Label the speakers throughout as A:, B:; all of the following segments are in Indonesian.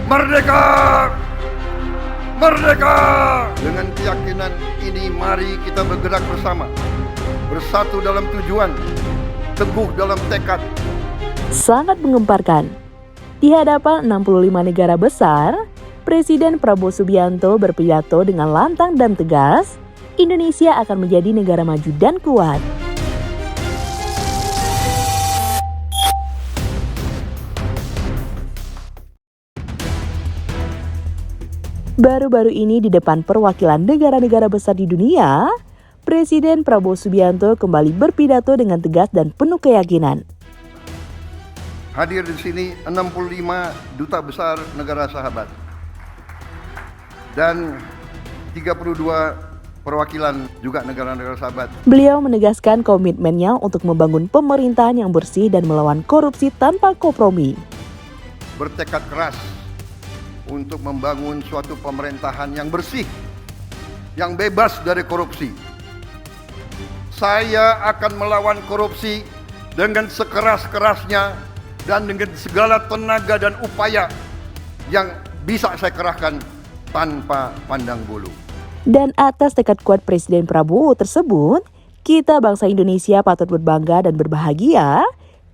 A: Merdeka! Merdeka! Dengan keyakinan ini mari kita bergerak bersama, bersatu dalam tujuan, teguh dalam tekad.
B: Sangat menggemparkan. Di hadapan 65 negara besar, Presiden Prabowo Subianto berpidato dengan lantang dan tegas, Indonesia akan menjadi negara maju dan kuat. Baru-baru ini di depan perwakilan negara-negara besar di dunia, Presiden Prabowo Subianto kembali berpidato dengan tegas dan penuh keyakinan.
A: Hadir di sini 65 duta besar negara sahabat dan 32 perwakilan juga negara-negara sahabat.
B: Beliau menegaskan komitmennya untuk membangun pemerintahan yang bersih dan melawan korupsi tanpa kompromi.
A: Bertekad keras untuk membangun suatu pemerintahan yang bersih, yang bebas dari korupsi. Saya akan melawan korupsi dengan sekeras-kerasnya dan dengan segala tenaga dan upaya yang bisa saya kerahkan tanpa pandang bulu.
B: Dan atas tekad kuat Presiden Prabowo tersebut, kita bangsa Indonesia patut berbangga dan berbahagia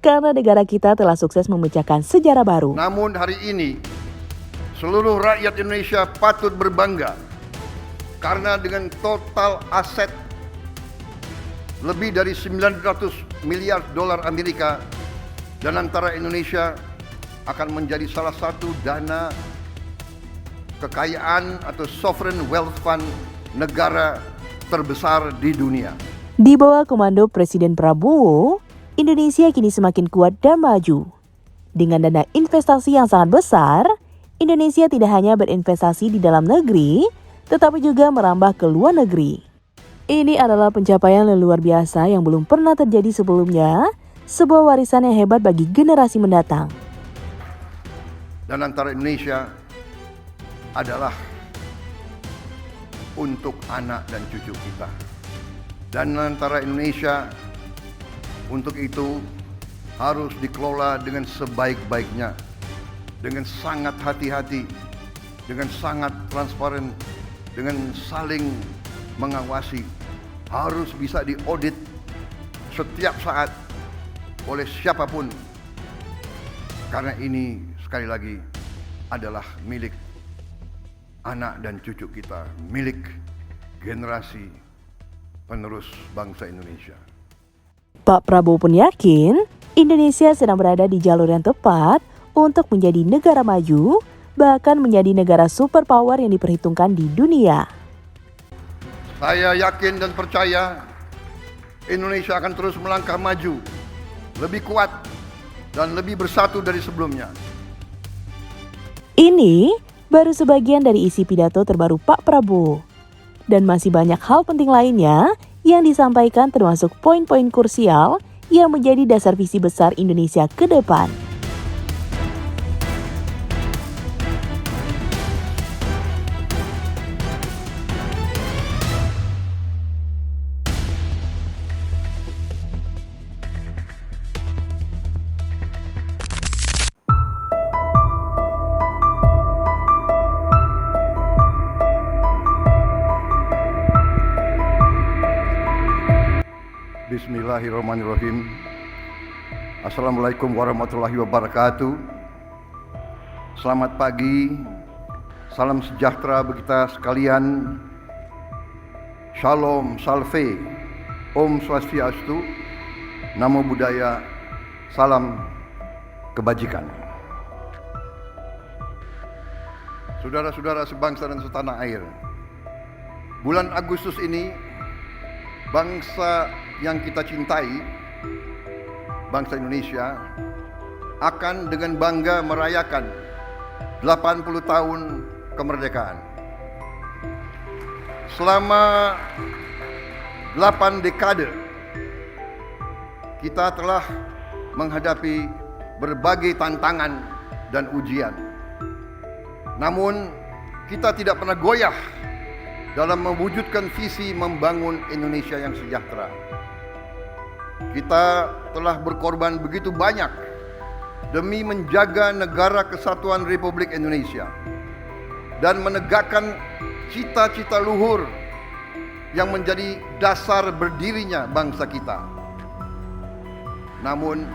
B: karena negara kita telah sukses memecahkan sejarah baru.
A: Namun hari ini, seluruh rakyat Indonesia patut berbangga karena dengan total aset lebih dari 900 miliar dolar Amerika, dan antara Indonesia akan menjadi salah satu dana kekayaan atau sovereign wealth fund negara terbesar di dunia.
B: Di bawah komando Presiden Prabowo, Indonesia kini semakin kuat dan maju. Dengan dana investasi yang sangat besar, Indonesia tidak hanya berinvestasi di dalam negeri, tetapi juga merambah ke luar negeri. Ini adalah pencapaian yang luar biasa yang belum pernah terjadi sebelumnya, sebuah warisan yang hebat bagi generasi mendatang.
A: Dan antara Indonesia adalah untuk anak dan cucu kita. Dan antara Indonesia untuk itu harus dikelola dengan sebaik-baiknya, dengan sangat hati-hati, dengan sangat transparan, dengan saling mengawasi, harus bisa diaudit setiap saat oleh siapapun, karena ini sekali lagi adalah milik anak dan cucu kita, milik generasi penerus bangsa Indonesia.
B: Pak Prabowo pun yakin Indonesia sedang berada di jalur yang tepat untuk menjadi negara maju, bahkan menjadi negara superpower yang diperhitungkan di dunia.
A: Saya yakin dan percaya Indonesia akan terus melangkah maju, lebih kuat dan lebih bersatu dari sebelumnya.
B: Ini baru sebagian dari isi pidato terbaru Pak Prabowo. Dan masih banyak hal penting lainnya yang disampaikan, termasuk poin-poin krusial yang menjadi dasar visi besar Indonesia ke depan.
A: Bismillahirrahmanirrahim. Assalamualaikum warahmatullahi wabarakatuh. Selamat pagi, salam sejahtera bagi kita sekalian. Shalom, salve, Om Swastiastu, Namo Buddhaya, salam kebajikan. Saudara-saudara sebangsa dan setanah air, bulan Agustus ini bangsa yang kita cintai, bangsa Indonesia, akan dengan bangga merayakan 80 tahun kemerdekaan. Selama 8 dekade, kita telah menghadapi berbagai tantangan dan ujian. Namun, kita tidak pernah goyah dalam mewujudkan visi membangun Indonesia yang sejahtera. Kita telah berkorban begitu banyak demi menjaga negara kesatuan Republik Indonesia dan menegakkan cita-cita luhur yang menjadi dasar berdirinya bangsa kita. Namun,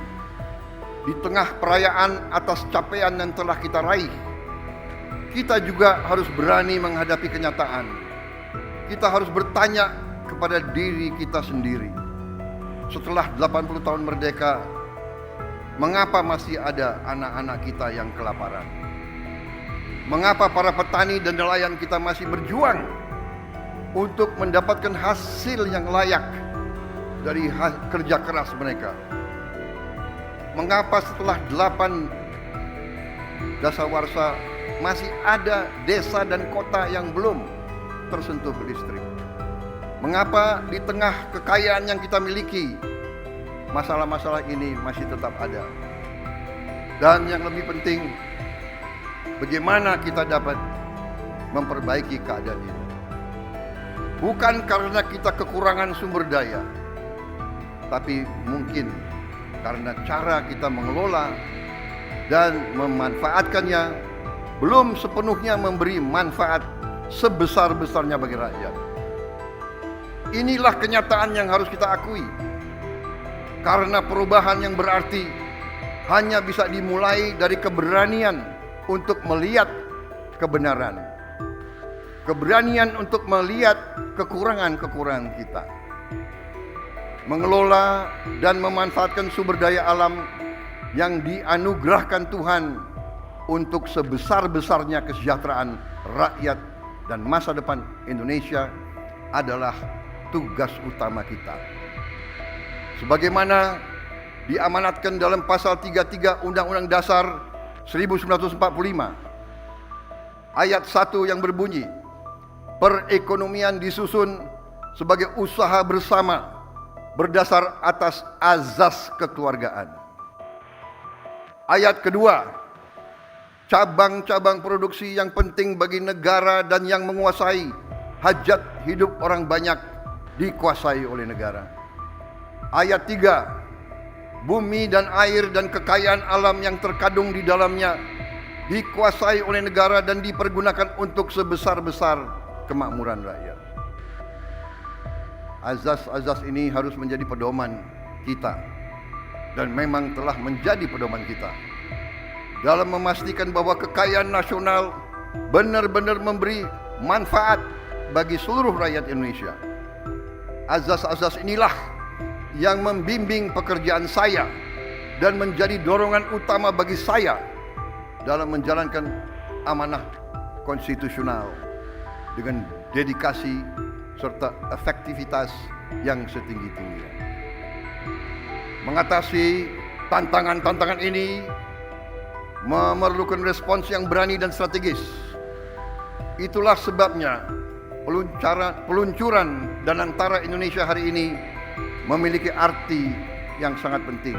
A: di tengah perayaan atas capaian yang telah kita raih, kita juga harus berani menghadapi kenyataan. Kita harus bertanya kepada diri kita sendiri. Setelah 80 tahun merdeka, mengapa masih ada anak-anak kita yang kelaparan? Mengapa para petani dan nelayan kita masih berjuang untuk mendapatkan hasil yang layak dari kerja keras mereka? Mengapa setelah 8 dasawarsa masih ada desa dan kota yang belum tersentuh listrik? Mengapa di tengah kekayaan yang kita miliki, masalah-masalah ini masih tetap ada? Dan yang lebih penting, bagaimana kita dapat memperbaiki keadaan ini? Bukan karena kita kekurangan sumber daya, tapi mungkin karena cara kita mengelola dan memanfaatkannya belum sepenuhnya memberi manfaat sebesar-besarnya bagi rakyat. Inilah kenyataan yang harus kita akui. Karena perubahan yang berarti hanya bisa dimulai dari keberanian untuk melihat kebenaran. Keberanian untuk melihat kekurangan-kekurangan kita. Mengelola dan memanfaatkan sumber daya alam yang dianugerahkan Tuhan untuk sebesar-besarnya kesejahteraan rakyat dan masa depan Indonesia adalah tugas utama kita. Sebagaimana diamanatkan dalam pasal 33 Undang-Undang Dasar 1945 ayat 1 yang berbunyi, perekonomian disusun sebagai usaha bersama berdasar atas azas kekeluargaan. Ayat kedua, cabang-cabang produksi yang penting bagi negara dan yang menguasai hajat hidup orang banyak dikuasai oleh negara. Ayat 3, bumi dan air dan kekayaan alam yang terkandung di dalamnya dikuasai oleh negara dan dipergunakan untuk sebesar-besar kemakmuran rakyat. Azas-azas ini harus menjadi pedoman kita dan memang telah menjadi pedoman kita dalam memastikan bahwa kekayaan nasional benar-benar memberi manfaat bagi seluruh rakyat Indonesia. Azas-azas inilah yang membimbing pekerjaan saya dan menjadi dorongan utama bagi saya dalam menjalankan amanah konstitusional dengan dedikasi serta efektivitas yang setinggi-tingginya. Mengatasi tantangan-tantangan ini memerlukan respons yang berani dan strategis. Itulah sebabnya peluncuran Danantara Indonesia hari ini memiliki arti yang sangat penting.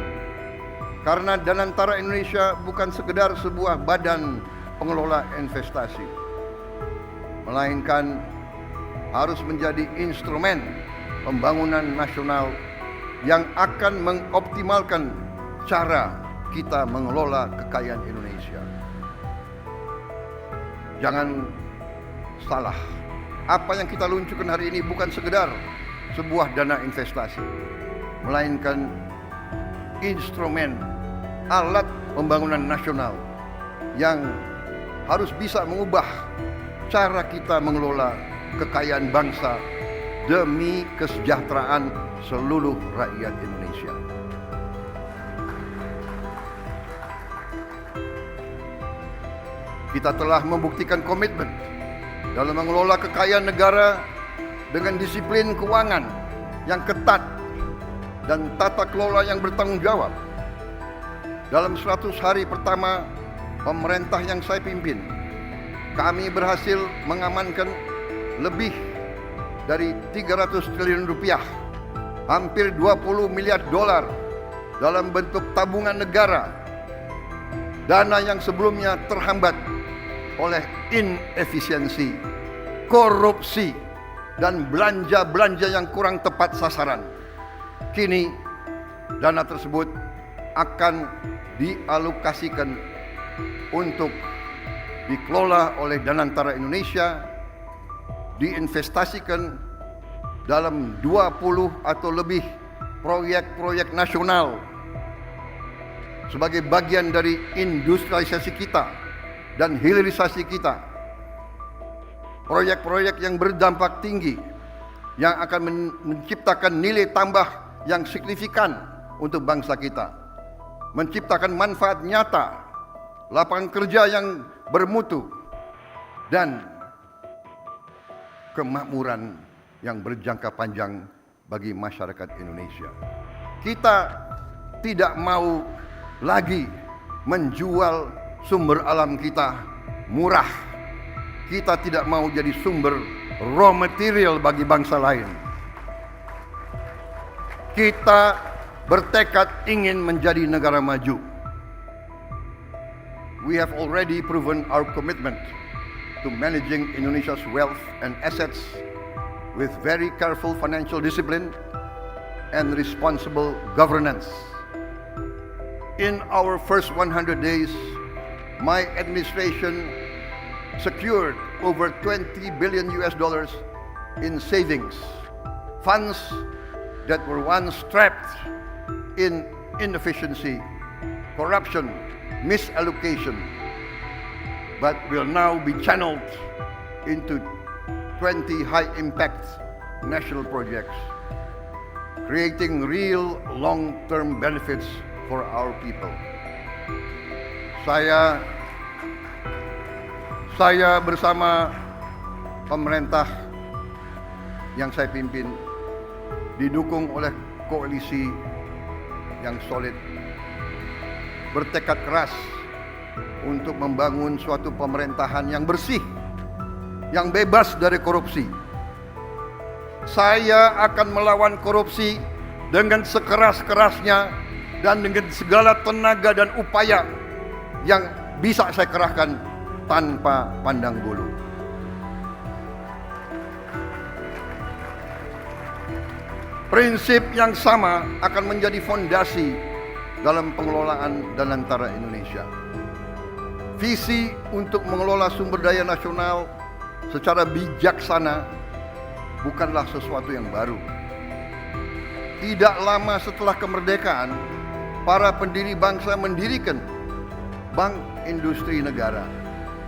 A: Karena Danantara Indonesia bukan sekedar sebuah badan pengelola investasi, melainkan harus menjadi instrumen pembangunan nasional yang akan mengoptimalkan cara kita mengelola kekayaan Indonesia. Jangan salah, apa yang kita luncurkan hari ini bukan sekedar sebuah dana investasi, melainkan instrumen alat pembangunan nasional yang harus bisa mengubah cara kita mengelola kekayaan bangsa demi kesejahteraan seluruh rakyat Indonesia. Kita telah membuktikan komitmen dalam mengelola kekayaan negara dengan disiplin keuangan yang ketat dan tata kelola yang bertanggung jawab. Dalam 100 hari pertama pemerintah yang saya pimpin, kami berhasil mengamankan lebih dari 300 triliun rupiah, hampir 20 miliar dolar dalam bentuk tabungan negara, dana yang sebelumnya terhambat oleh inefisiensi, korupsi, dan belanja-belanja yang kurang tepat sasaran. Kini dana tersebut akan dialokasikan untuk dikelola oleh Danantara Indonesia, diinvestasikan dalam 20 atau lebih proyek-proyek nasional sebagai bagian dari industrialisasi kita dan hilirisasi kita. Proyek-proyek yang berdampak tinggi yang akan menciptakan nilai tambah yang signifikan untuk bangsa kita, menciptakan manfaat nyata, lapangan kerja yang bermutu, dan kemakmuran yang berjangka panjang bagi masyarakat Indonesia. Kita tidak mau lagi menjual sumber alam kita murah. Kita tidak mau jadi sumber raw material bagi bangsa lain. Kita bertekad ingin menjadi negara maju. We have already proven our commitment to managing Indonesia's wealth and assets with very careful financial discipline and responsible governance. In our first 100 days, my administration secured over $20 billion in savings, funds that were once trapped in inefficiency, corruption, misallocation, but will now be channeled into 20 high-impact national projects, creating real long-term benefits for our people. Saya bersama pemerintah yang saya pimpin didukung oleh koalisi yang solid, bertekad keras untuk membangun suatu pemerintahan yang bersih, yang bebas dari korupsi. Saya akan melawan korupsi dengan sekeras-kerasnya dan dengan segala tenaga dan upaya yang bisa saya kerahkan tanpa pandang bulu. Prinsip yang sama akan menjadi fondasi dalam pengelolaan Danantara Indonesia. Visi untuk mengelola sumber daya nasional secara bijaksana bukanlah sesuatu yang baru. Tidak lama setelah kemerdekaan, para pendiri bangsa mendirikan Bank Industri Negara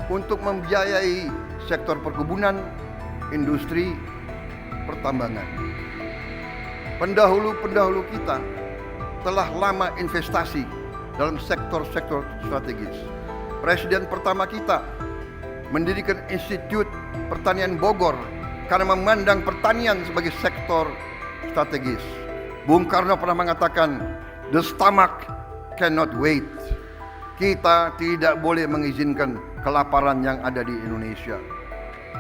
A: untuk membiayai sektor perkebunan, industri, pertambangan. Pendahulu-pendahulu kita telah lama investasi dalam sektor-sektor strategis. Presiden pertama kita mendirikan Institut Pertanian Bogor karena memandang pertanian sebagai sektor strategis. Bung Karno pernah mengatakan, "The stomach cannot wait." Kita tidak boleh mengizinkan kelaparan yang ada di Indonesia.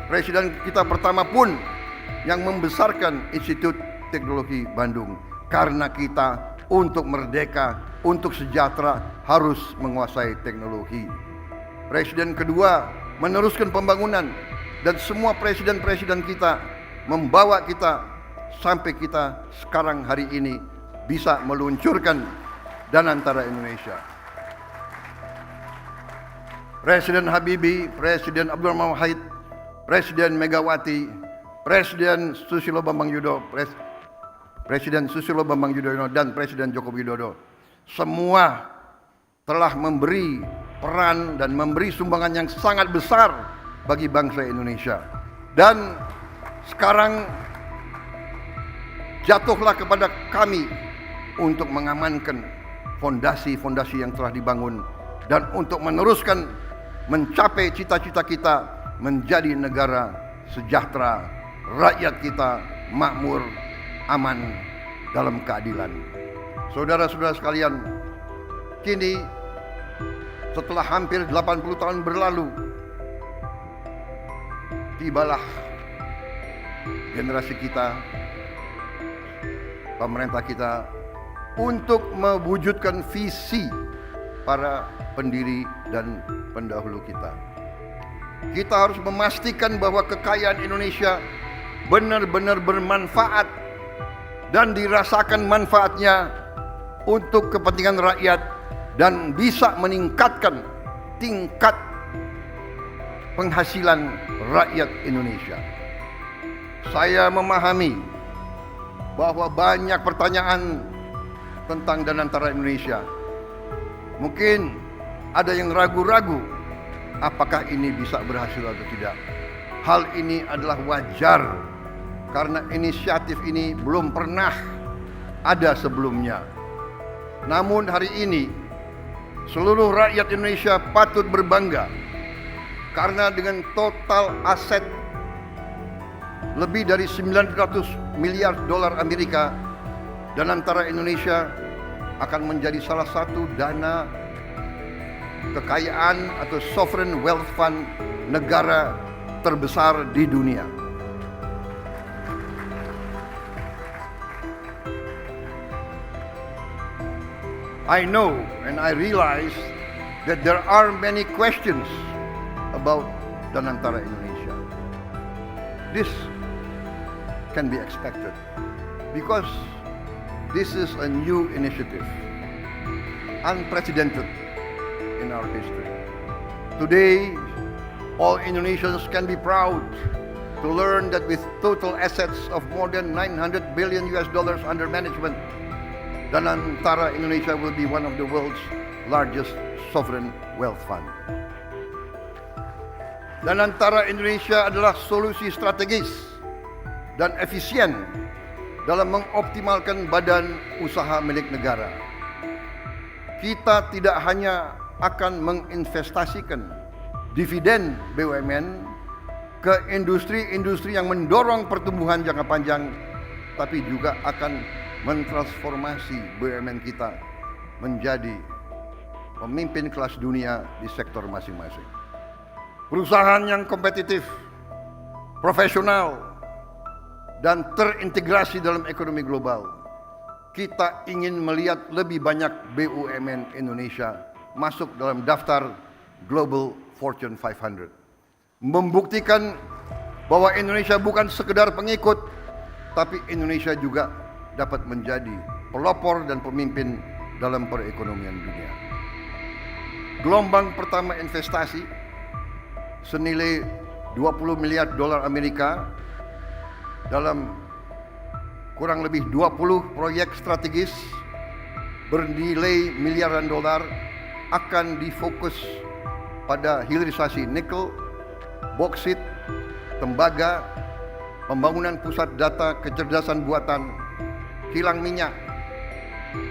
A: Presiden kita pertama pun yang membesarkan Institut Teknologi Bandung karena kita untuk merdeka, untuk sejahtera harus menguasai teknologi. Presiden kedua meneruskan pembangunan dan semua presiden-presiden kita membawa kita sampai kita sekarang hari ini bisa meluncurkan Danantara Indonesia. Presiden Habibie, Presiden Abdurrahman Wahid, Presiden Megawati, Presiden Susilo Bambang Yudhoyono, Presiden Susilo Bambang Yudhoyono dan Presiden Joko Widodo semua telah memberi peran dan memberi sumbangan yang sangat besar bagi bangsa Indonesia. Dan sekarang jatuhlah kepada kami untuk mengamankan fondasi-fondasi yang telah dibangun dan untuk meneruskan mencapai cita-cita kita menjadi negara sejahtera, rakyat kita makmur, aman, dalam keadilan. Saudara-saudara sekalian, kini setelah hampir 80 tahun berlalu, tibalah generasi kita, pemerintah kita untuk mewujudkan visi para pendiri dan pendahulu kita. Kita harus memastikan bahwa kekayaan Indonesia benar-benar bermanfaat dan dirasakan manfaatnya untuk kepentingan rakyat dan bisa meningkatkan tingkat penghasilan rakyat Indonesia. Saya memahami bahwa banyak pertanyaan tentang Danantara Indonesia. Mungkin ada yang ragu-ragu apakah ini bisa berhasil atau tidak. Hal ini adalah wajar karena inisiatif ini belum pernah ada sebelumnya. Namun hari ini seluruh rakyat Indonesia patut berbangga karena dengan total aset lebih dari 900 miliar dolar Amerika, Danantara Indonesia akan menjadi salah satu dana kekayaan atau sovereign wealth fund negara terbesar di dunia. I know and I realize that there are many questions about Danantara Indonesia. This can be expected because this is a new initiative, unprecedented in our history. Today, all Indonesians can be proud to learn that with total assets of more than 900 billion US dollars under management, Danantara Indonesia will be one of the world's largest sovereign wealth fund. Danantara Indonesia adalah solusi strategis dan efisien dalam mengoptimalkan badan usaha milik negara. Kita tidak hanya akan menginvestasikan dividen BUMN ke industri-industri yang mendorong pertumbuhan jangka panjang, tapi juga akan mentransformasi BUMN kita menjadi pemimpin kelas dunia di sektor masing-masing. Perusahaan yang kompetitif, profesional, dan terintegrasi dalam ekonomi global. Kita ingin melihat lebih banyak BUMN Indonesia masuk dalam daftar Global Fortune 500. Membuktikan bahwa Indonesia bukan sekedar pengikut, tapi Indonesia juga dapat menjadi pelopor dan pemimpin dalam perekonomian dunia. Gelombang pertama investasi senilai 20 miliar dolar Amerika dalam kurang lebih 20 proyek strategis bernilai miliaran dolar akan difokus pada hilirisasi nikel, boksit, tembaga, pembangunan pusat data kecerdasan buatan, kilang minyak,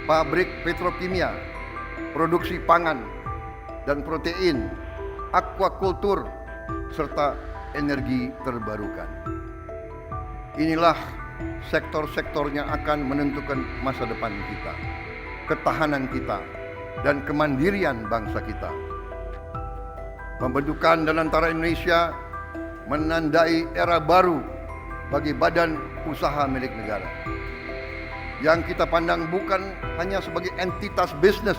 A: pabrik petrokimia, produksi pangan dan protein, aquakultur, serta energi terbarukan. Inilah sektor-sektor yang akan menentukan masa depan kita, ketahanan kita, dan kemandirian bangsa kita. Pembentukan Danantara Indonesia menandai era baru bagi badan usaha milik negara, yang kita pandang bukan hanya sebagai entitas bisnis,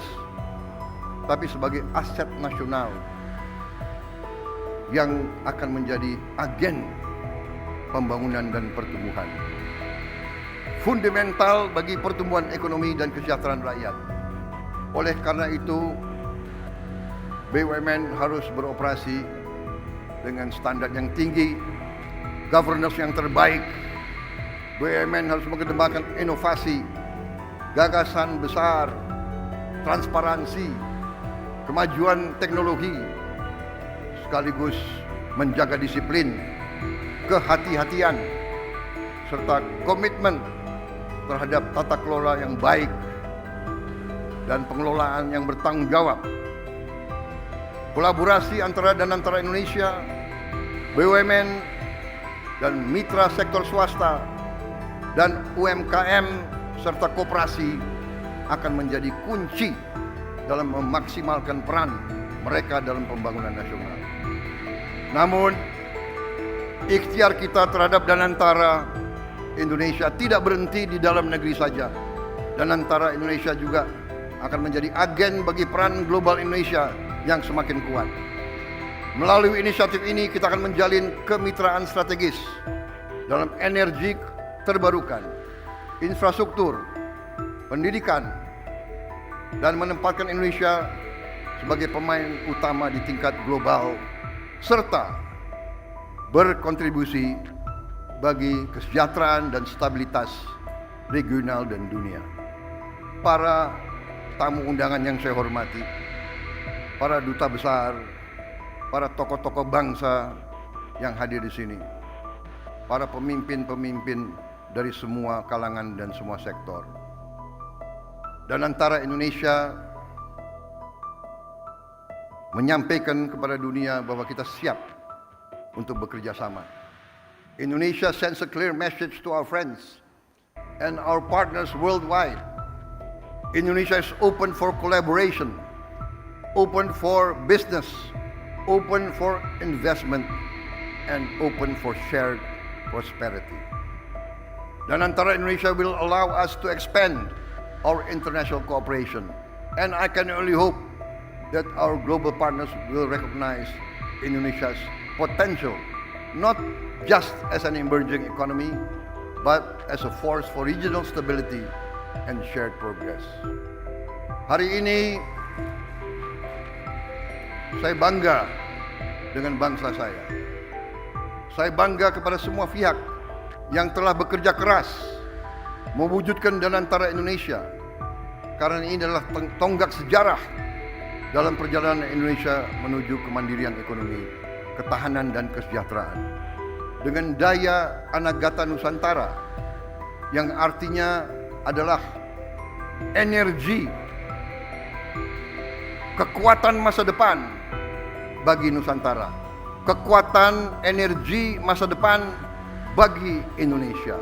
A: tapi sebagai aset nasional yang akan menjadi agen pembangunan dan pertumbuhan. Fundamental bagi pertumbuhan ekonomi dan kesejahteraan rakyat. Oleh karena itu, BUMN harus beroperasi dengan standar yang tinggi, governance yang terbaik. BUMN harus mengedepankan inovasi, gagasan besar, transparansi, kemajuan teknologi, sekaligus menjaga disiplin, kehati-hatian, serta komitmen terhadap tata kelola yang baik dan pengelolaan yang bertanggung jawab. Kolaborasi antara Danantara Indonesia, BUMN, dan mitra sektor swasta, dan UMKM serta koperasi akan menjadi kunci dalam memaksimalkan peran mereka dalam pembangunan nasional. Namun, ikhtiar kita terhadap Danantara Indonesia tidak berhenti di dalam negeri saja. Danantara Indonesia juga akan menjadi agen bagi peran global Indonesia yang semakin kuat. Melalui inisiatif ini kita akan menjalin kemitraan strategis dalam energi terbarukan, infrastruktur, pendidikan, dan menempatkan Indonesia sebagai pemain utama di tingkat global serta berkontribusi bagi kesejahteraan dan stabilitas regional dan dunia. Para tamu undangan yang saya hormati, para duta besar, para tokoh-tokoh bangsa yang hadir di sini, para pemimpin-pemimpin dari semua kalangan dan semua sektor. Dan antara Indonesia menyampaikan kepada dunia bahwa kita siap untuk bekerja sama. Indonesia sends a clear message to our friends and our partners worldwide. Indonesia is open for collaboration, open for business, open for investment, and open for shared prosperity. Dan antara Indonesia will allow us to expand our international cooperation. And I can only hope that our global partners will recognize Indonesia's potential, not just as an emerging economy, but as a force for regional stability and shared progress. Hari ini saya bangga dengan bangsa saya. Saya bangga kepada semua pihak yang telah bekerja keras mewujudkan Danantara Indonesia, karena ini adalah tonggak sejarah dalam perjalanan Indonesia menuju kemandirian ekonomi, ketahanan dan kesejahteraan. Dengan daya Anagata Nusantara yang artinya adalah energi, kekuatan masa depan bagi Nusantara, kekuatan energi masa depan bagi Indonesia,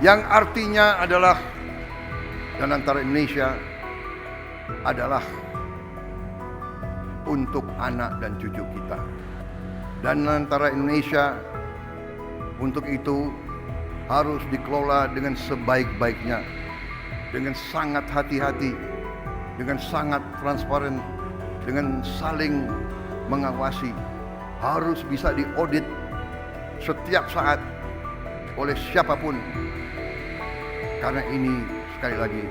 A: yang artinya adalah Danantara Indonesia adalah untuk anak dan cucu kita. Danantara Indonesia untuk itu harus dikelola dengan sebaik-baiknya, dengan sangat hati-hati, dengan sangat transparan, dengan saling mengawasi, harus bisa diaudit setiap saat oleh siapapun, karena ini sekali lagi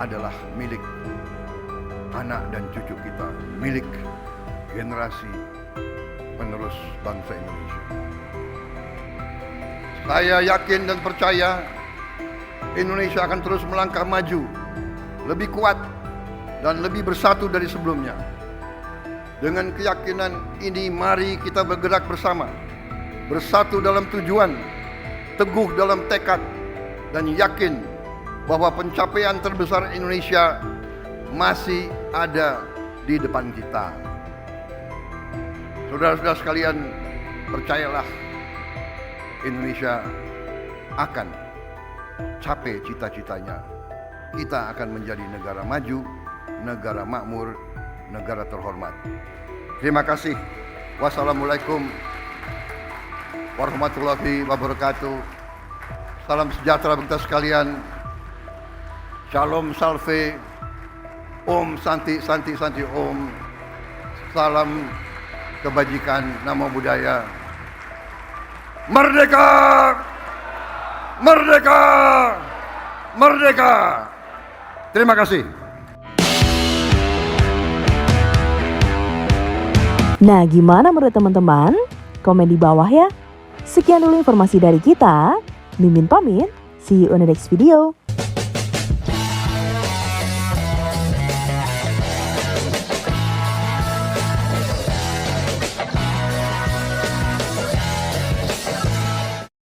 A: adalah milik anak dan cucu kita, milik generasi penerus bangsa Indonesia. Saya yakin dan percaya Indonesia akan terus melangkah maju, lebih kuat dan lebih bersatu dari sebelumnya. Dengan keyakinan ini, mari kita bergerak bersama, bersatu dalam tujuan, teguh dalam tekad, dan yakin bahwa pencapaian terbesar Indonesia masih ada di depan kita. Saudara-saudara sekalian, percayalah, Indonesia akan capai cita-citanya. Kita akan menjadi negara maju, negara makmur, negara terhormat. Terima kasih. Wassalamualaikum warahmatullahi wabarakatuh. Salam sejahtera bagi kita sekalian. Shalom salve. Om Santi Santi Santi Om. Salam kebajikan, namo buddhaya. Merdeka! Merdeka! Merdeka! Terima kasih.
B: Nah, gimana menurut teman-teman? Komen di bawah ya. Sekian dulu informasi dari kita. Mimin pamit. See you on the next video.